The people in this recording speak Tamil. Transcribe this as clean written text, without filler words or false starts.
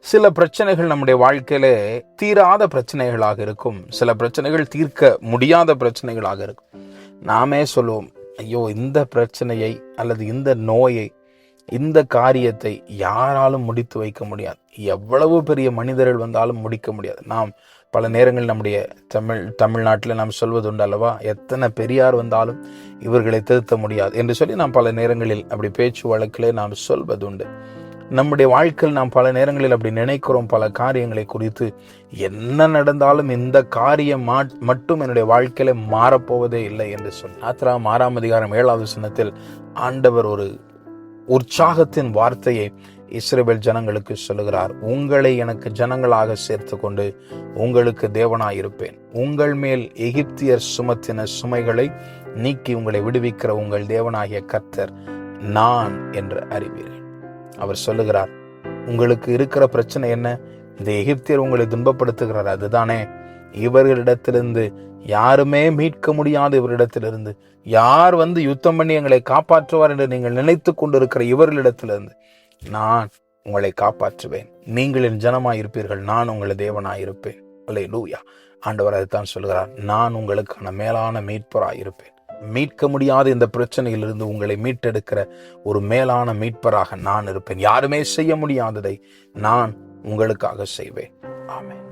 சில பிரச்சனைகள் நம்முடைய வாழ்க்கையில தீராத பிரச்சனைகளாக இருக்கும். சில பிரச்சனைகள் தீர்க்க முடியாத பிரச்சனைகளாக இருக்கும். நாமே சொல்லுவோம், ஐயோ இந்த பிரச்சனையை அல்லது இந்த நோயை, இந்த காரியத்தை யாராலும் முடித்து வைக்க முடியாது. எவ்வளவு பெரிய மனிதர்கள் வந்தாலும் முடிக்க முடியாது. நாம் பல நேரங்கள் நம்முடைய தமிழ்நாட்டில் நாம் சொல்வது உண்டு அல்லவா, எத்தனை பெரியார் வந்தாலும் இவர்களை திருத்த முடியாது என்று சொல்லி நாம் பல நேரங்களில் அப்படி பேச்சு வழக்கிலே நாம் சொல்வது உண்டு. நம்முடைய வாழ்க்கையில் நாம் பல நேரங்களில் அப்படி நினைக்கிறோம். பல காரியங்களை குறித்து என்ன நடந்தாலும் இந்த காரியம் மட்டும் என்னுடைய வாழ்க்கையில மாறப்போவதே இல்லை என்று சொல்லி யாத்திராகமம் 6:7 ஆண்டவர் ஒரு உற்சாகத்தின் வார்த்தையை இஸ்ரவேல் ஜனங்களுக்கு சொல்லுகிறார். உங்களை எனக்கு ஜனங்களாக சேர்த்து கொண்டு உங்களுக்கு தேவனாயிருப்பேன். உங்கள் மேல் எகிப்தியர் சுமத்தின சுமைகளை நீக்கி உங்களை விடுவிக்கிற உங்கள் தேவனாகிய கர்த்தர் நான் என்று அறிவீர்கள். அவர் சொல்லுகிறார், உங்களுக்கு இருக்கிற பிரச்சனை என்ன? இந்த எகிப்தியர் உங்களை துன்பப்படுத்துகிறார், அதுதானே? இவர்களிடத்திலிருந்து யாருமே மீட்க முடியாத இவரிடத்திலிருந்து யார் வந்து யுத்தம் பண்ணி எங்களை காப்பாற்றுவார் என்று நீங்கள் நினைத்து கொண்டிருக்கிற இவர்களிடத்திலிருந்து நான் உங்களை காப்பாற்றுவேன். நீங்கள் என் ஜனமாய் இருப்பீர்கள், நான் உங்களை தேவனாயிருப்பேன். அல்லேலூயா. ஆண்டவர் அதைத்தான் சொல்கிறார், நான் உங்களுக்கான மேலான மீட்பராய் இருப்பேன். மீட்க முடியாத இந்த பிரச்சனையிலிருந்து உங்களை மீட்டெடுக்கிற ஒரு மேலான மீட்பராக நான் இருப்பேன். யாருமே செய்ய முடியாததை நான் உங்களுக்காக செய்வேன். ஆமென்.